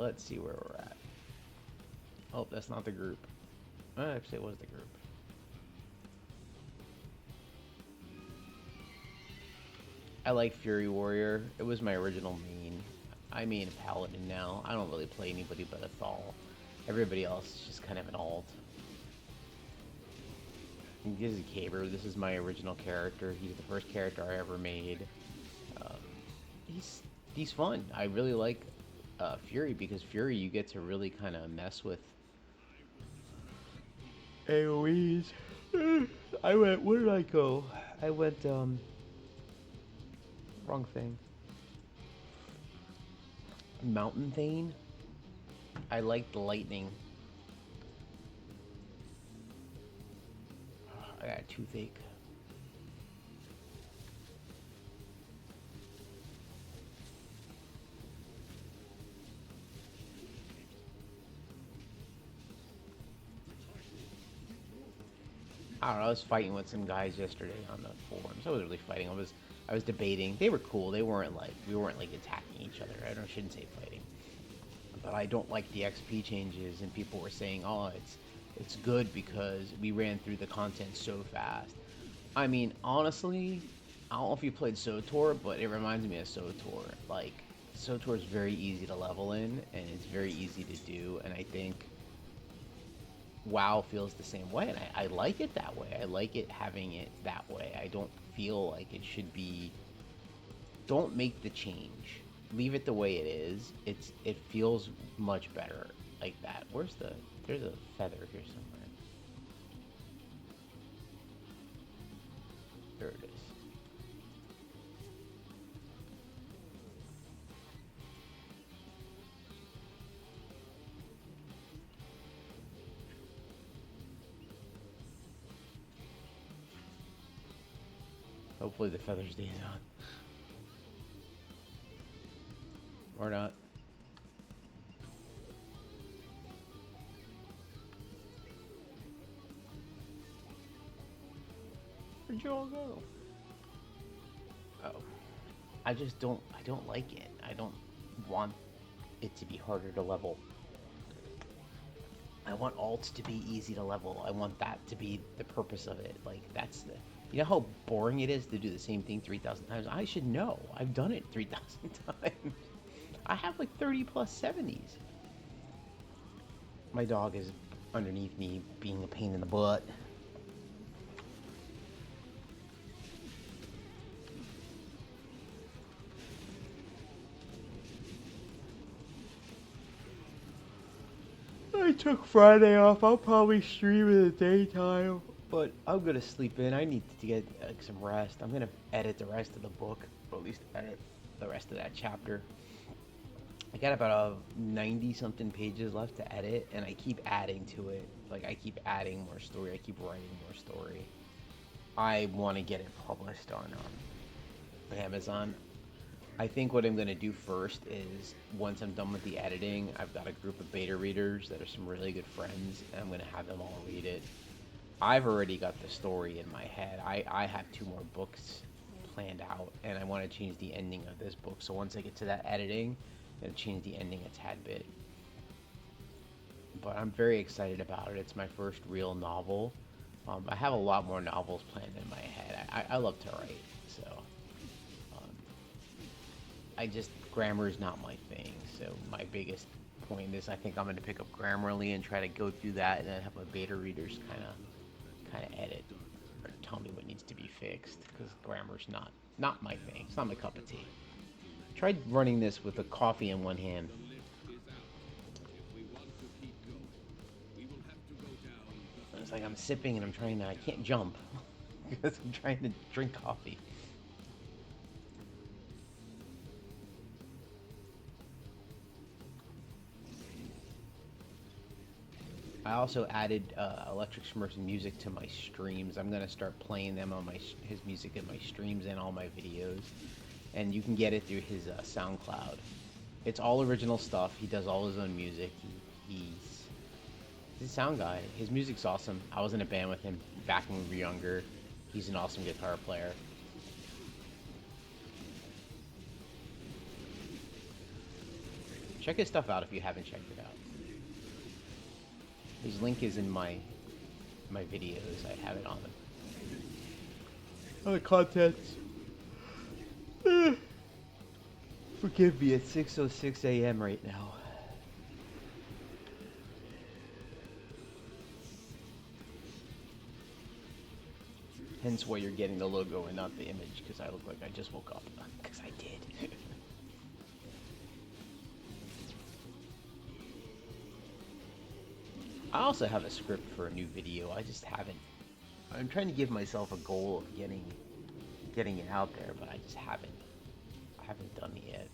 let's see where we're at. Oh, that's not the group. Actually, it was the group. I like Fury Warrior. It was my original main. I main a Paladin now. I don't really play anybody but a Thal. Everybody else is just kind of an alt. This is Caber. This is my original character. He's the first character I ever made. Um, he's fun. I really like Fury because Fury you get to really kind of mess with AoEs. I went. Where did I go? I went. Wrong thing. Mountain Thane. I like the lightning. I got a toothache. I don't know. I was fighting with some guys yesterday on the forums. I wasn't really fighting. I was debating. They were cool. They weren't like we weren't like attacking each other. Shouldn't say fighting. But I don't like the XP changes, and people were saying, "Oh, it's good because we ran through the content so fast." I mean, honestly, I don't know if you played SOTOR, but it reminds me of SOTOR. Like, SOTOR is very easy to level in, and it's very easy to do, and I think WoW feels the same way, and I like it that way. I like it having it that way. I don't feel like it should be. Don't make the change. Leave it the way it is. It feels much better like that. Where's the? There's a feather here somewhere. There it is. Hopefully the feather stays on. Or not. Where'd you all go? Oh. I don't like it. I don't want it to be harder to level. I want alts to be easy to level. I want that to be the purpose of it. Like, that's the. You know how boring it is to do the same thing 3,000 times? I should know. I've done it 3,000 times. I have like 30 plus 70s. My dog is underneath me being a pain in the butt. I took Friday off. I'll probably stream in the daytime. But I'm gonna sleep in. I need to get some rest. I'm gonna edit the rest of the book, or at least edit the rest of that chapter. I got about 90 something pages left to edit, and I keep adding to it. Like, I keep adding more story. I keep writing more story. I want to get it published on Amazon. I think what I'm going to do first is, once I'm done with the editing, I've got a group of beta readers that are some really good friends, and I'm going to have them all read it. I've already got the story in my head. I have 2 more books planned out, and I want to change the ending of this book. So once I get to that editing, I'm going to change the ending a tad bit. But I'm very excited about it. It's my first real novel. I have a lot more novels planned in my head. I love to write, so I just grammar is not my thing. So my biggest point is I think I'm going to pick up Grammarly and try to go through that, and then have my beta readers kind of edit or tell me what needs to be fixed, because grammar's not my thing. It's not my cup of tea. Tried running this with a coffee in one hand. It's like I'm sipping and I can't jump because I'm trying to drink coffee. I also added Electric Submersive music to my streams. I'm gonna start playing them on his music in my streams and all my videos, and you can get it through his SoundCloud. It's all original stuff. He does all his own music. He's a sound guy. His music's awesome. I was in a band with him back when we were younger. He's an awesome guitar player. Check his stuff out if you haven't checked it out. His link is in my videos. I have it on the contents. Forgive me, it's 6:06 a.m. right now. Hence why you're getting the logo and not the image, because I look like I just woke up. Because I did. I also have a script for a new video. I just haven't. I'm trying to give myself a goal of getting it out there, but I just haven't. I haven't done it yet.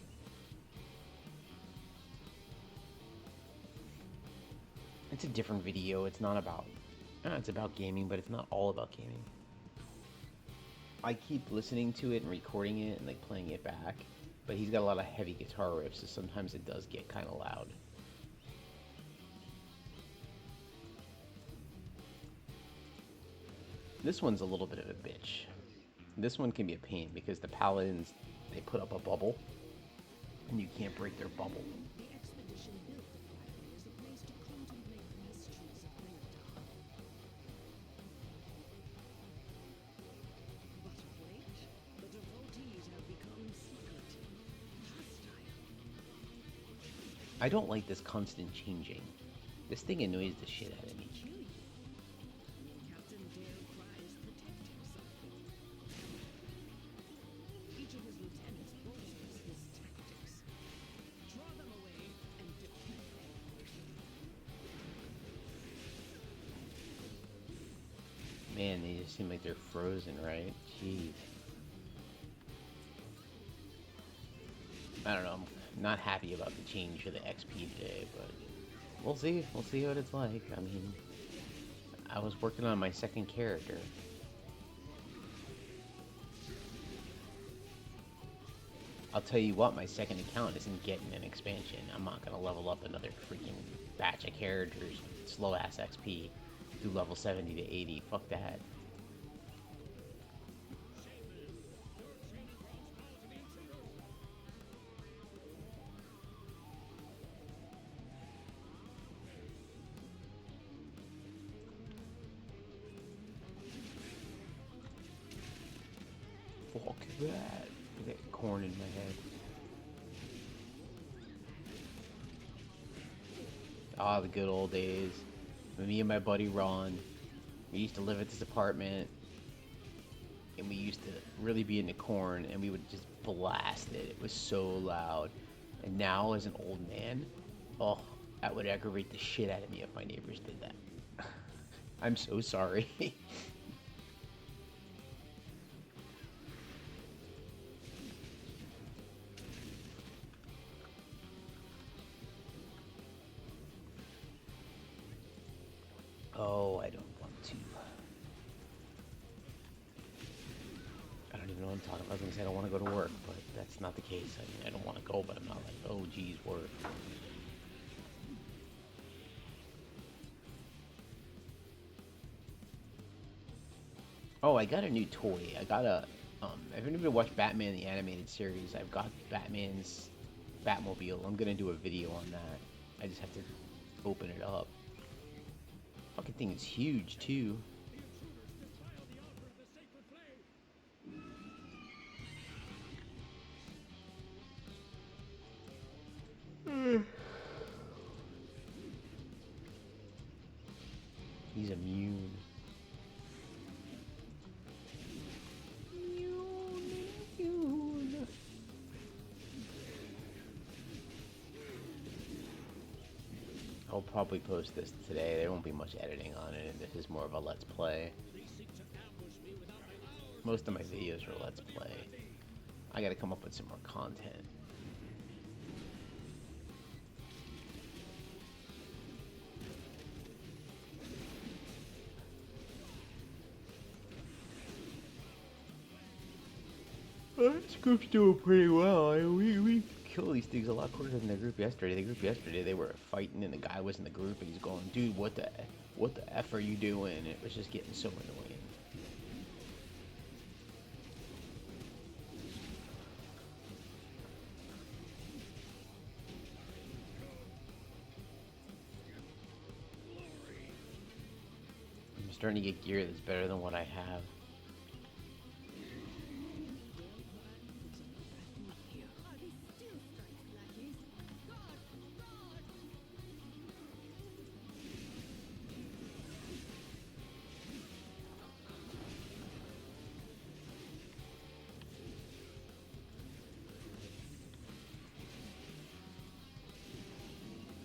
It's a different video. It's not about. It's about gaming, but it's not all about gaming. I keep listening to it and recording it and like playing it back, but he's got a lot of heavy guitar riffs, so sometimes it does get kind of loud. This one's a little bit of a bitch. This one can be a pain because the paladins, they put up a bubble and you can't break their bubble. I don't like this constant changing. This thing annoys the shit out of me. Man, they just seem like they're frozen, right? Jeez. I don't know. I'm not happy about the change for the XP today, but we'll see. We'll see what it's like. I mean, I was working on my second character. I'll tell you what, my second account isn't getting an expansion. I'm not gonna level up another freaking batch of characters with slow ass XP. Do level 70 to 80. Fuck that. Fuck that. I got corn in my head. Ah, the good old days. Me and my buddy Ron, we used to live at this apartment, and we used to really be into corn, and we would just blast it. It was so loud. And now, as an old man, oh, that would aggravate the shit out of me if my neighbors did that. I'm so sorry. Oh, I don't want to. I don't even know what I'm talking about. I was going to say I don't want to go to work, but that's not the case. I mean, I don't want to go, but I'm not like, oh, geez, work. Oh, I got a new toy. I got a, if anybody watched Batman the Animated Series, I've got Batman's Batmobile. I'm going to do a video on that. I just have to open it up. Fucking thing is huge, too. He's immune. Immune. I'll probably post this today. There won't be much editing on it, and this is more of a let's play. Most of my videos are let's play. I gotta come up with some more content. This group's doing pretty well. We kill these things a lot quicker than the group yesterday. The group yesterday, they were fighting, and the guy was in the group, and he's going, "Dude, what the F are you doing?" And it was just getting so annoying. starting to get gear that's better than what I have.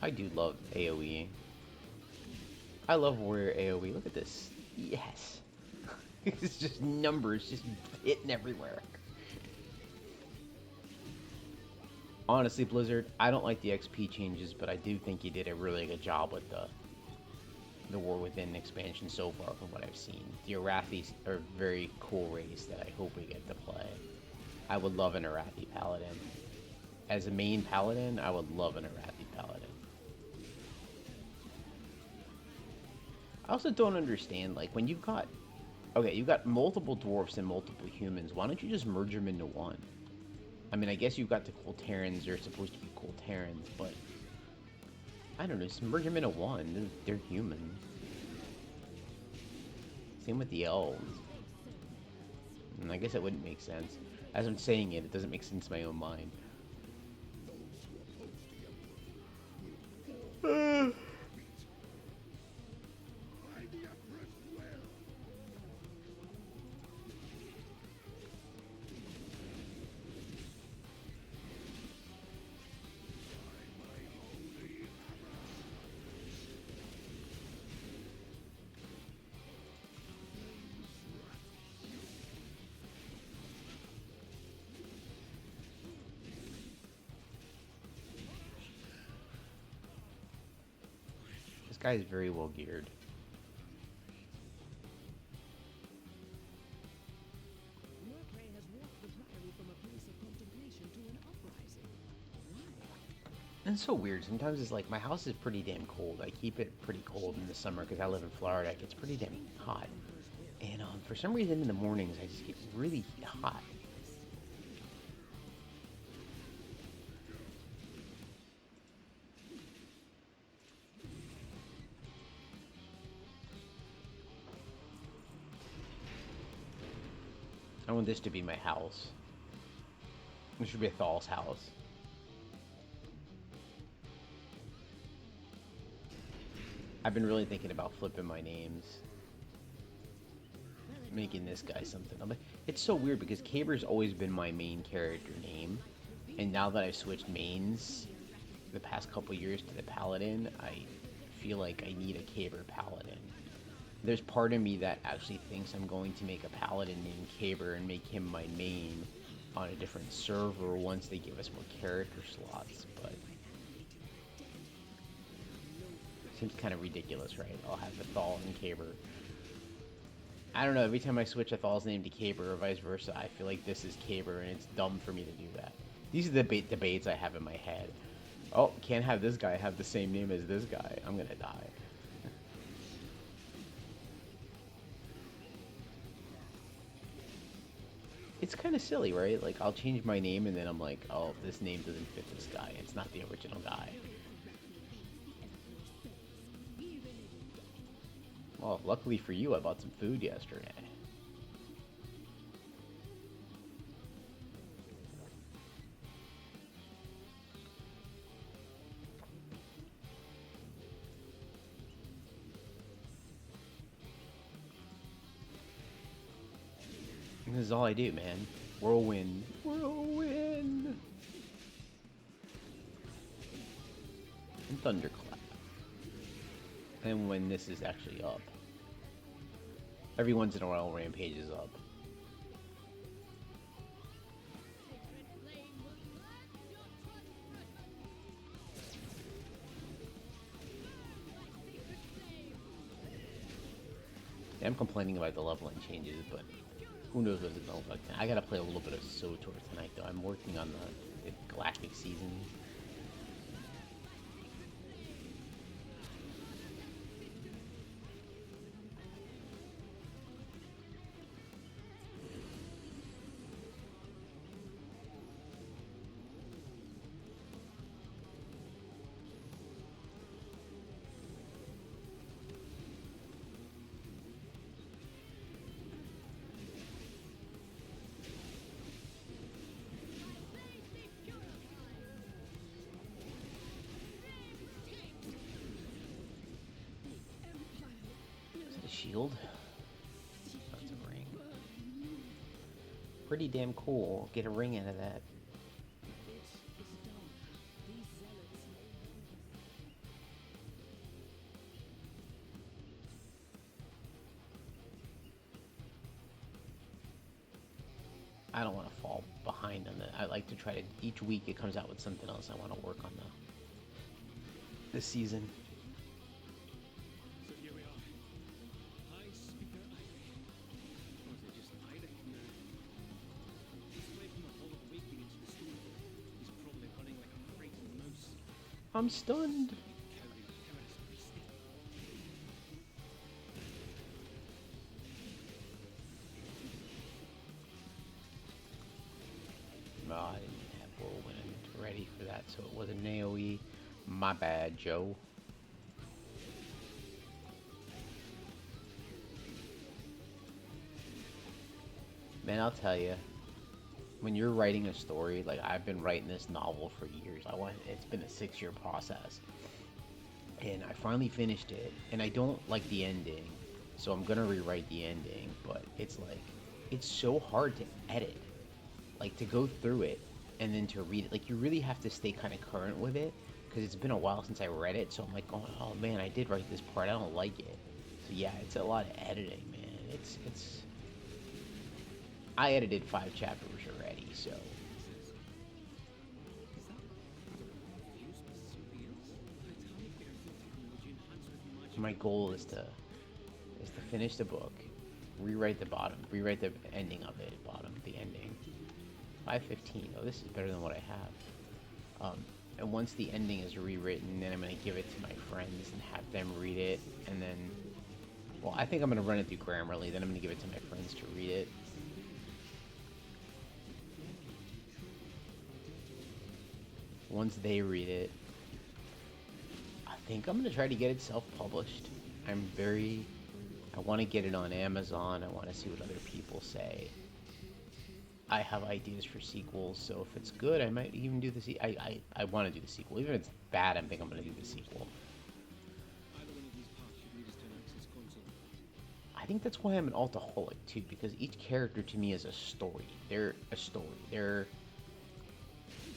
I do love AoE. I love Warrior AoE. Look at this. Yes. It's just numbers just hitting everywhere. Honestly, Blizzard, I don't like the XP changes, but I do think you did a really good job with the War Within expansion so far from what I've seen. The Arathis are a very cool race that I hope we get to play. I would love an Arathi Paladin. As a main Paladin, I would love an Arathi Paladin. I also don't understand, like, when you've got... Okay, you've got multiple dwarfs and multiple humans. Why don't you just merge them into one? I mean, I guess you've got the Colterans. They're supposed to be Colterans, but... I don't know, just merge them into one. They're human. Same with the elves. And I guess it wouldn't make sense. As I'm saying it, it doesn't make sense in my own mind. This guy is very well geared. And it's so weird. Sometimes it's like my house is pretty damn cold. I keep it pretty cold in the summer because I live in Florida. It gets pretty damn hot. And for some reason in the mornings I just get really hot. I want this to be my house. This should be a Thal's house. I've been really thinking about flipping my names. Making this guy something. It's so weird because Caber's always been my main character name. And now that I've switched mains the past couple years to the Paladin, I feel like I need a Caber Paladin. There's part of me that actually thinks I'm going to make a Paladin named Caber and make him my main on a different server once they give us more character slots, but... Seems kind of ridiculous, right? I'll have the Thal and Caber. I don't know, every time I switch a Thal's name to Caber or vice versa, I feel like this is Caber and it's dumb for me to do that. These are the debates I have in my head. Oh, can't have this guy have the same name as this guy. I'm gonna die. It's kind of silly, right? Like, I'll change my name and then I'm like, oh, this name doesn't fit this guy. It's not the original guy. Well, luckily for you, I bought some food yesterday. And this is all I do, man. Whirlwind. Whirlwind! And thunderclap. And when this is actually up. Every once in a while, Rampage is up. Yeah, I'm complaining about the leveling changes, but who knows what it's going to look like. I gotta play a little bit of SWTOR tonight, though. I'm working on the Galactic season. shield. That's a ring. Pretty damn cool. Get a ring out of that. I don't want to fall behind on that. I like to try to, each week it comes out with something else I want to work on this season. So here we are. Hi, Speaker Ivy. Or is it just Ivy now? He's away from the Hall of Waking into the story. He's probably running like a frightened mouse. I'm stunned. Cowering, cowardice beast. No, I didn't have whirlwind ready for that, so it wasn't an AoE. My bad, Joe. Man, I'll tell you, when you're writing a story, like I've been writing this novel for years. It's been a 6-year process. And I finally finished it, and I don't like the ending, so I'm gonna rewrite the ending, but it's like, it's so hard to edit. Like, to go through it, and then to read it. Like, you really have to stay kind of current with it, because it's been a while since I read it, so I'm like, oh man, I did write this part, I don't like it. So yeah, it's a lot of editing, man. It's... I edited 5 chapters already, so... My goal is to finish the book, rewrite the ending of it, the ending. 5:15. Oh, this is better than what I have. And once the ending is rewritten, then I'm gonna give it to my friends and have them read it, and then, well, I think I'm gonna run it through Grammarly. Then I'm gonna give it to my friends to read it. Once they read it, I think I'm gonna try to get it self-published. I want to get it on Amazon. I want to see what other people say. I have ideas for sequels, so if it's good, I might even do the sequel. I want to do the sequel. Even if it's bad, I think I'm going to do the sequel. Either one of these paths should lead us to an access console. I think that's why I'm an altaholic, too, because each character to me is a story. They're a story.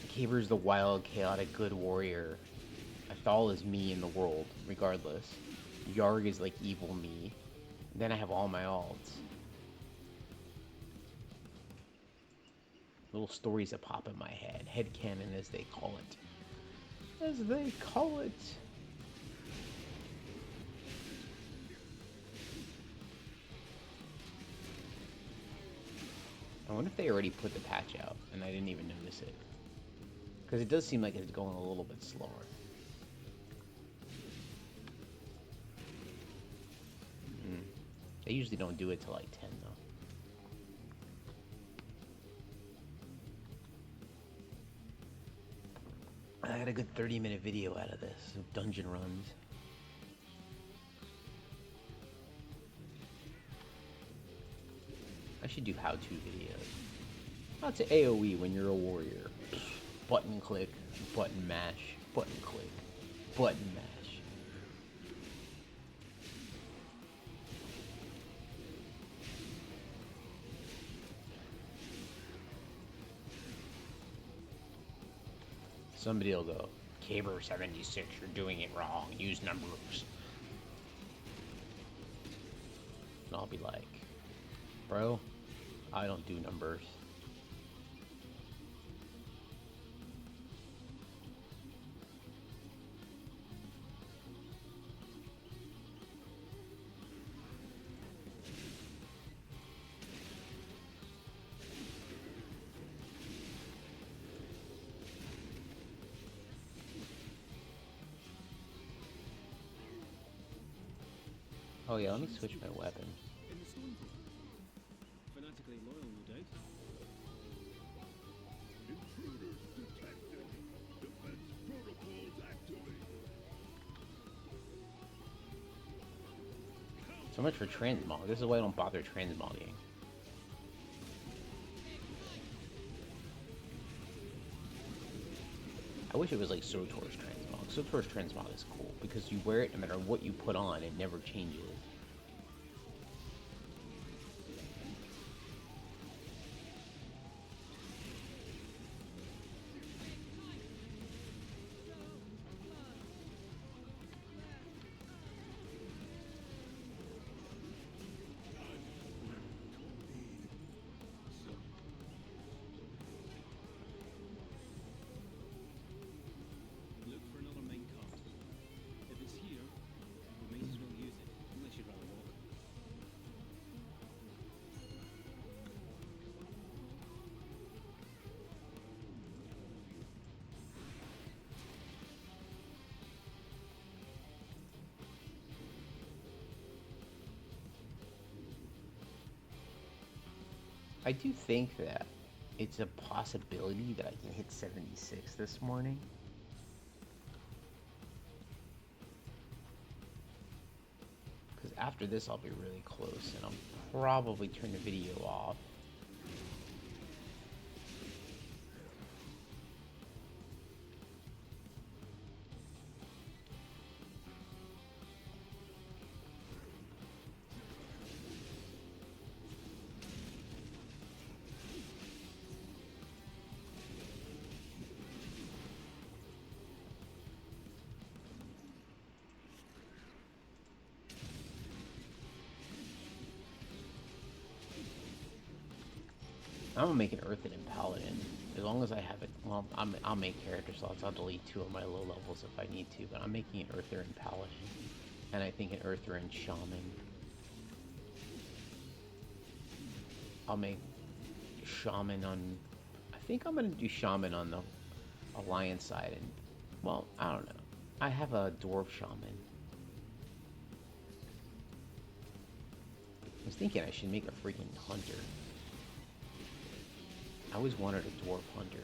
Caber's the wild, chaotic, good warrior. Athal is me in the world, regardless. Yarg is like evil me. Then I have all my alts. Little stories that pop in my head. Headcanon, as they call it. As they call it. I wonder if they already put the patch out and I didn't even notice it. Because it does seem like it's going a little bit slower. They usually don't do it till like 10 though. I got a good 30-minute video out of this, of dungeon runs. I should do how-to videos. How to AoE when you're a warrior. Button click, button mash, button click, button mash. Somebody will go, Caber 76, you're doing it wrong. Use numbers. And I'll be like, bro, I don't do numbers. Oh yeah, let me switch my weapon. In the stone room. Fanatically loyal, no doubt. Intruders detected. Defense protocols activate. So much for transmog. This is why I don't bother transmogging. I wish it was like SWTOR's transmog. SWTOR's transmog is cool because you wear it no matter what you put on, it never changes. I do think that it's a possibility that I can hit 76 this morning. Because after this, I'll be really close, and I'll probably turn the video off. I'm gonna make an Earthen and Paladin. As long as I have it, well, I'll make character slots. I'll delete 2 of my low levels if I need to, but I'm making an Earther and Paladin. And I think an Earther and Shaman. I'll make Shaman on... I think I'm gonna do Shaman on the Alliance side, and... Well, I don't know. I have a Dwarf Shaman. I was thinking I should make a freaking Hunter. I always wanted a Dwarf Hunter.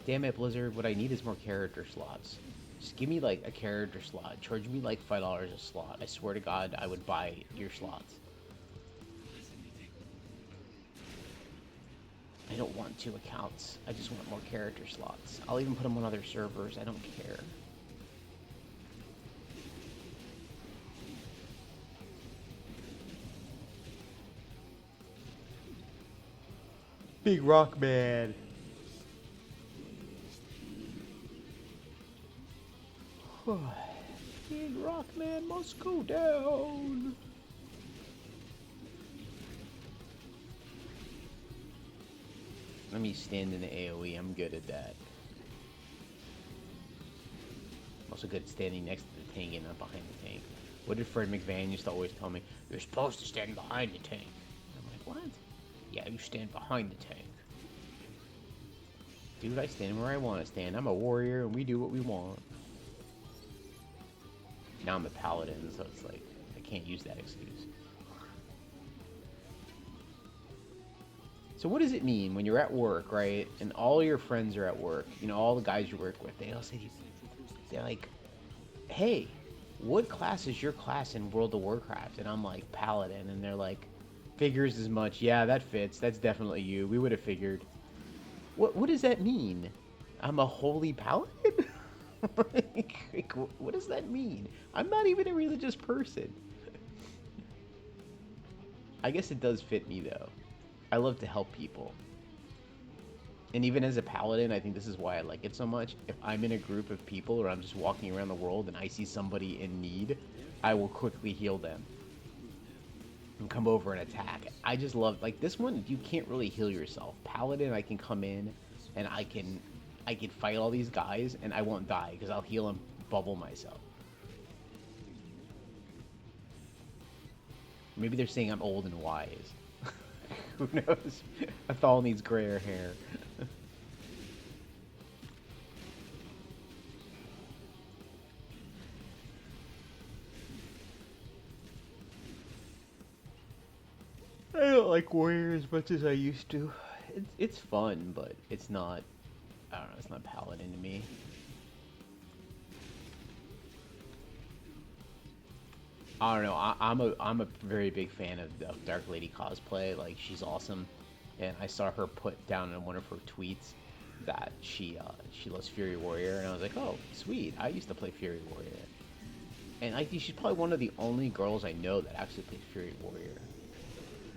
Damn it, Blizzard, what I need is more character slots. Just give me, like, a character slot. Charge me, like, $5 a slot. I swear to God, I would buy your slots. I don't want 2 accounts. I just want more character slots. I'll even put them on other servers. I don't care. Big Rock Man. Big Rock Man must go down. Let me stand in the AoE. I'm good at that. I'm also good at standing next to the tank and not behind the tank. What did Fred McVan used to always tell me? You're supposed to stand behind the tank. And I'm like, what? Yeah, you stand behind the tank. Dude, I stand where I want to stand. I'm a warrior and we do what we want. Now I'm a paladin, so it's like, I can't use that excuse. So what does it mean when you're at work, right? And all your friends are at work, you know, all the guys you work with, they all say, they're like, hey, what class is your class in World of Warcraft? And I'm like, paladin. And they're like, figures as much. Yeah, that fits. That's definitely you. We would have figured. What does that mean? I'm a holy paladin? like, what does that mean? I'm not even a religious person. I guess it does fit me, though. I love to help people. And even as a paladin, I think this is why I like it so much. If I'm in a group of people or I'm just walking around the world and I see somebody in need, I will quickly heal them and come over and attack. I just love, like, this one, you can't really heal yourself. Paladin, I can come in and I can fight all these guys and I won't die because I'll heal and bubble myself. Maybe they're saying I'm old and wise. Who knows? Athal needs grayer hair. I don't like warrior as much as I used to. It's fun, but it's not. I don't know. It's not paladin to me. I don't know. I'm a very big fan of Dark Lady cosplay. Like, she's awesome, and I saw her put down in one of her tweets that she loves Fury Warrior, and I was like, oh, sweet. I used to play Fury Warrior, and I think she's probably one of the only girls I know that actually plays Fury Warrior.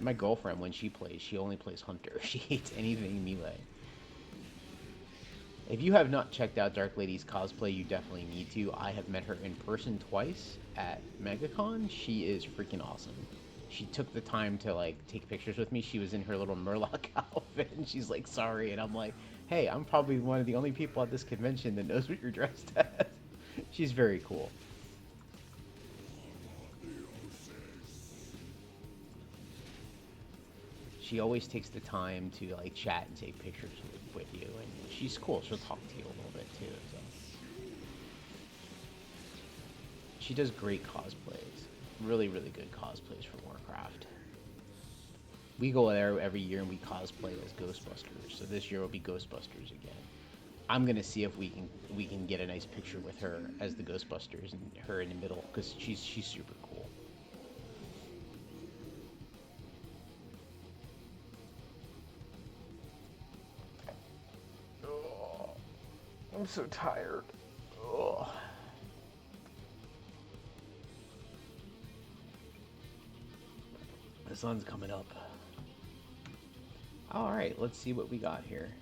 My girlfriend, when she plays, she only plays Hunter. She hates anything melee. If you have not checked out Dark Lady's cosplay, you definitely need to. I have met her in person twice at MegaCon. She is freaking awesome. She took the time to, like, take pictures with me. She was in her little Murloc outfit, and she's like, sorry. And I'm like, hey, I'm probably one of the only people at this convention that knows what you're dressed as. She's very cool. She always takes the time to, like, chat and take pictures with you, and she's cool. She'll talk to you a little bit too. So she does great cosplays, really, really good cosplays for Warcraft. We go there every year and we cosplay as Ghostbusters. So this year will be Ghostbusters again. I'm gonna see if we can get a nice picture with her as the Ghostbusters and her in the middle because she's super cool. Oh, I'm so tired. Oh. The sun's coming up. All right, let's see what we got here.